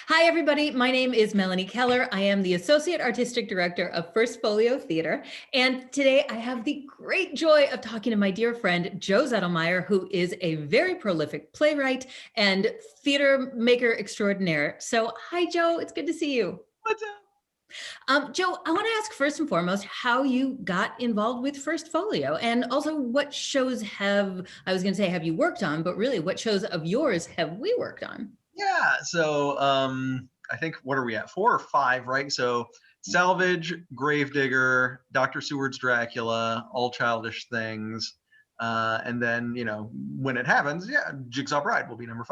Hi, everybody. My name is Melanie Keller. I am the Associate Artistic Director of First Folio Theatre. And today I have the great joy of talking to my dear friend, Joe Zettelmaier, who is a very prolific playwright and theater maker extraordinaire. So hi, Joe. It's good to see you. What's up? Joe, I want to ask first and foremost how you got involved with First Folio, and also what shows have you worked on, but really what shows of yours have we worked on? Yeah, so I think, what are we at? 4 or 5, right? So Salvage, Gravedigger, Dr. Seward's Dracula, all Childish Things. And then, when it happens, Jigsaw Bride will be number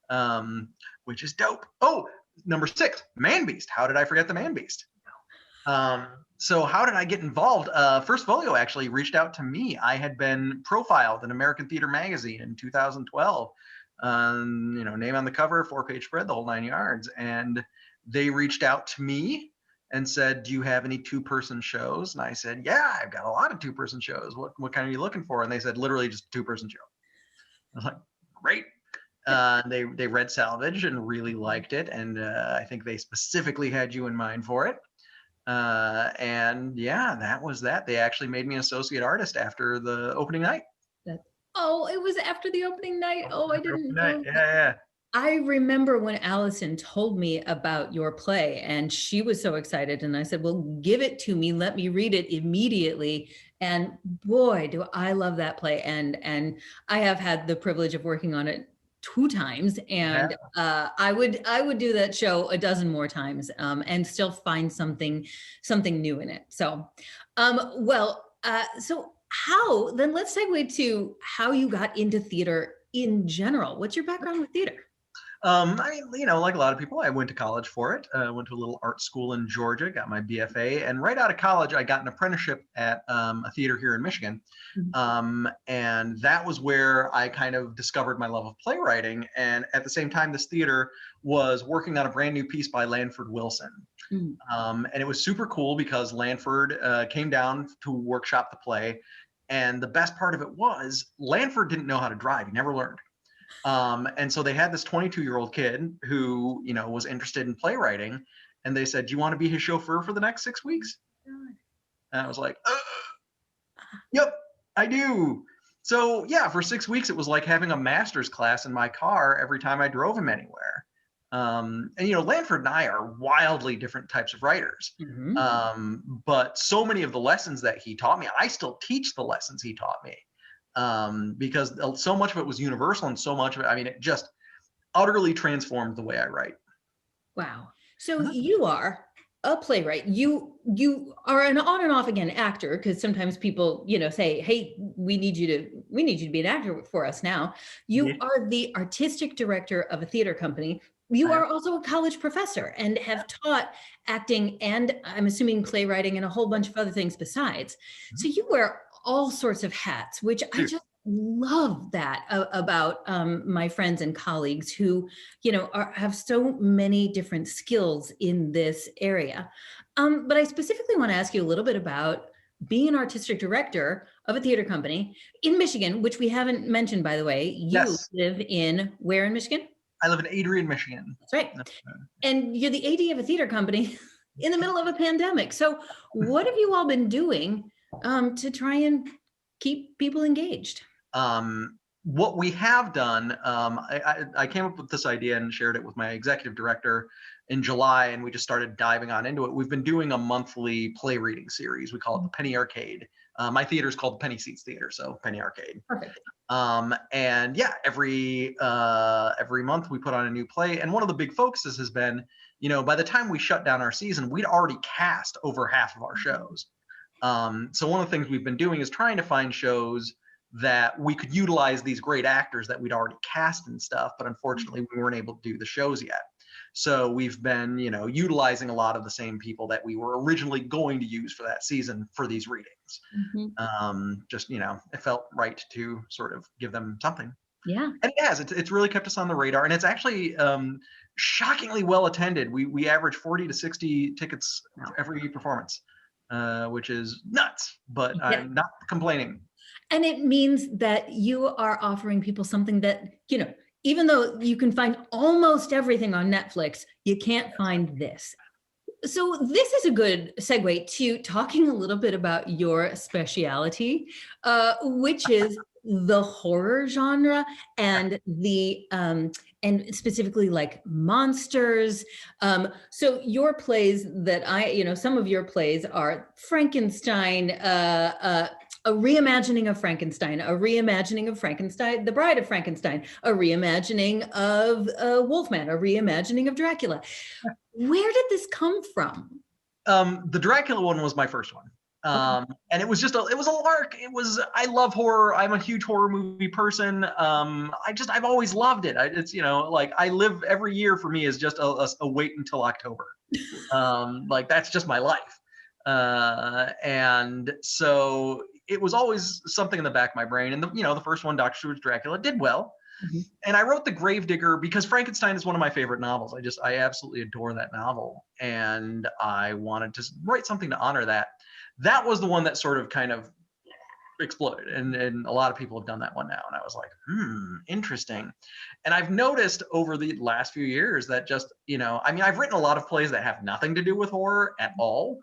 5, which is dope. Oh, number 6, Man Beast. How did I forget the Man Beast? So how did I get involved? First Folio actually reached out to me. I had been profiled in American Theater Magazine in 2012. Name on the cover, 4-page spread, the whole 9 yards. And they reached out to me and said, do you have any 2-person shows? And I said, yeah, I've got a lot of 2-person shows. What kind are you looking for? And they said, literally just a 2-person show. I was like, great. They read Salvage and really liked it. And I think they specifically had you in mind for it. And yeah, that was that. They actually made me an associate artist after the opening night. Oh, it was after the opening night. Oh, I didn't know. Yeah. I remember when Allison told me about your play and she was so excited. And I said, well, give it to me. Let me read it immediately. And boy, do I love that play. And I have had the privilege of working on it 2 times. And I would do that show a dozen more times and still find something new in it. So, then let's segue to how you got into theater in general. What's your background with theater? Like a lot of people, I went to college for it. Went to a little art school in Georgia, got my BFA, and right out of college, I got an apprenticeship at a theater here in Michigan. And that was where I kind of discovered my love of playwriting. And at the same time, this theater was working on a brand new piece by Lanford Wilson. And it was super cool because Lanford came down to workshop the play. And the best part of it was Lanford didn't know how to drive. He never learned. And so they had this 22-year-old kid who, was interested in playwriting. And they said, do you want to be his chauffeur for the next 6 weeks? And I was like, yep, I do. So yeah, for 6 weeks, it was like having a master's class in my car every time I drove him anywhere. Lanford and I are wildly different types of writers. But so many of the lessons that he taught me, I still teach the lessons he taught me. Because so much of it was universal and so much of it, it just utterly transformed the way I write. Wow. So you are a playwright. You are an on and off again actor, because sometimes people, say, hey, we need you to be an actor for us now. You are the artistic director of a theater company. You are also a college professor and have taught acting and I'm assuming playwriting and a whole bunch of other things besides. So you wear all sorts of hats, which I just love that about my friends and colleagues who, have so many different skills in this area. But I specifically want to ask you a little bit about being an artistic director of a theater company in Michigan, which we haven't mentioned, by the way. You live in where in Michigan? I live in Adrian, Michigan. That's right. And you're the AD of a theater company in the middle of a pandemic. So what have you all been doing to try and keep people engaged? What we have done, I came up with this idea and shared it with my executive director in July, and we just started diving on into it. We've been doing a monthly play reading series. We call it the Penny Arcade. My theater is called the Penny Seats Theater, so Penny Arcade. Perfect. And yeah, every month we put on a new play. And one of the big focuses has been, by the time we shut down our season, we'd already cast over half of our shows. So one of the things we've been doing is trying to find shows that we could utilize these great actors that we'd already cast and stuff, but unfortunately we weren't able to do the shows yet. So we've been, utilizing a lot of the same people that we were originally going to use for that season for these readings. It felt right to sort of give them something. Yeah. And it has. It's really kept us on the radar, and it's actually shockingly well attended. We average 40 to 60 tickets every performance, which is nuts, but I'm not complaining. And it means that you are offering people something that, even though you can find almost everything on Netflix, you can't find this. So this is a good segue to talking a little bit about your speciality, which is the horror genre and and specifically like monsters. So your plays that some of your plays are Frankenstein, a reimagining of Frankenstein, The Bride of Frankenstein, a reimagining of Wolfman, a reimagining of Dracula. Where did this come from? The Dracula one was my first one. And it was it was a lark. I love horror. I'm a huge horror movie person. I've always loved it. I live, every year for me is just a wait until October. That's just my life. And so it was always something in the back of my brain. And the first one, Dr. Seward's Dracula, did well. Mm-hmm. And I wrote The Gravedigger because Frankenstein is one of my favorite novels. I absolutely adore that novel. And I wanted to write something to honor that. That was the one that sort of kind of exploded. And a lot of people have done that one now. And I was like, interesting. And I've noticed over the last few years that I've written a lot of plays that have nothing to do with horror at all.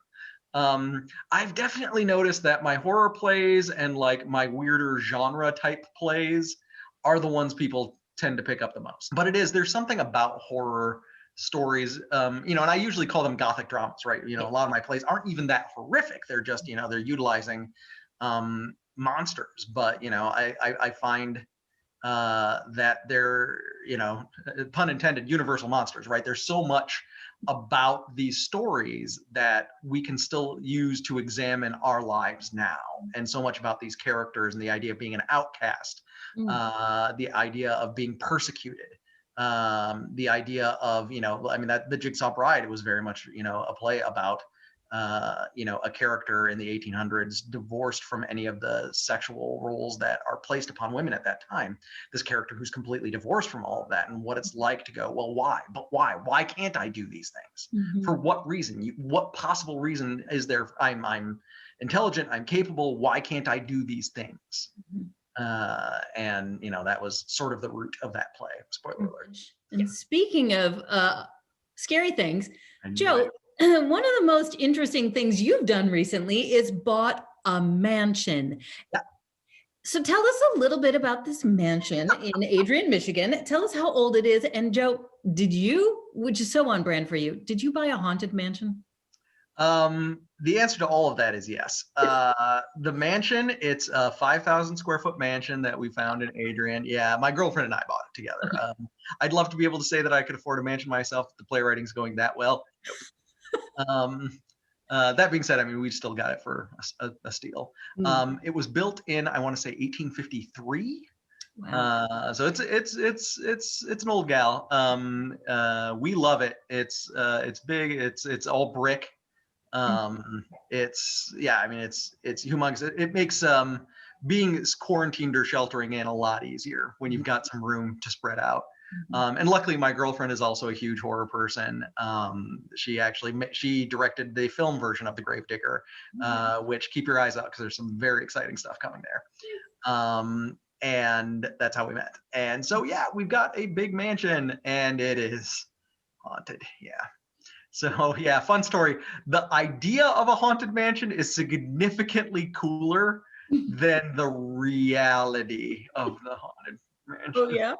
I've definitely noticed that my horror plays and like my weirder genre type plays are the ones people tend to pick up the most. But there's something about horror stories, and I usually call them gothic dramas, right? A lot of my plays aren't even that horrific. They're just, they're utilizing monsters. But, I find that they're, pun intended, universal monsters, right? There's so much about these stories that we can still use to examine our lives now, and so much about these characters and the idea of being an outcast, the idea of being persecuted, the idea of the Jigsaw Bride was very much a play about a character in the 1800s divorced from any of the sexual roles that are placed upon women at that time. This character who's completely divorced from all of that, and what it's like to go, well, why? But why? Why can't I do these things? Mm-hmm. For what reason? What possible reason is there? I'm intelligent. I'm capable. Why can't I do these things? Mm-hmm. And that was sort of the root of that play. Spoiler alert. And speaking of scary things, Joe, one of the most interesting things you've done recently is bought a mansion. Yeah. So tell us a little bit about this mansion in Adrian, Michigan. Tell us how old it is. And Joe, which is so on brand for you, did you buy a haunted mansion? The answer to all of that is yes. The mansion, it's a 5,000 square foot mansion that we found in Adrian. Yeah, my girlfriend and I bought it together. Okay. I'd love to be able to say that I could afford a mansion myself if the playwriting's going that well. Nope. That being said, we still got it for a steal. It was built in, I want to say 1853. Wow. So it's an old gal. We love it. It's big. It's all brick. It's humongous. It makes being quarantined or sheltering in a lot easier when you've got some room to spread out. And luckily my girlfriend is also a huge horror person. She directed the film version of The Gravedigger, which keep your eyes out because there's some very exciting stuff coming there. And that's how we met. And so, yeah, we've got a big mansion and it is haunted. Yeah. So yeah, fun story. The idea of a haunted mansion is significantly cooler than the reality of the haunted mansion. Oh yeah?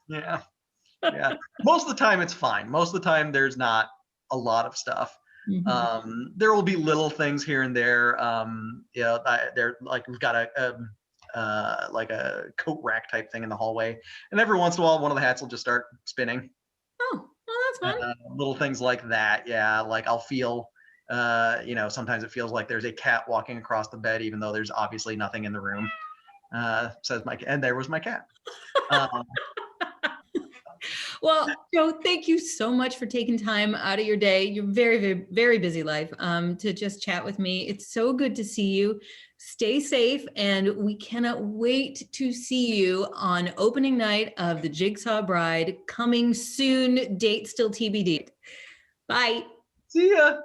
Yeah. Yeah. Most of the time it's fine. Most of the time there's not a lot of stuff. Mm-hmm. There will be little things here and there. They're like, we've got a coat rack type thing in the hallway. And every once in a while, one of the hats will just start spinning. Oh, that's fun. Little things like that. Yeah. Like I'll feel, sometimes it feels like there's a cat walking across the bed, even though there's obviously nothing in the room. Says Mike, and there was my cat. Well, Joe, thank you so much for taking time out of your day, your very, very, very busy life, to just chat with me. It's so good to see you. Stay safe, and we cannot wait to see you on opening night of The Jigsaw Bride, coming soon. Date still TBD. Bye. See ya.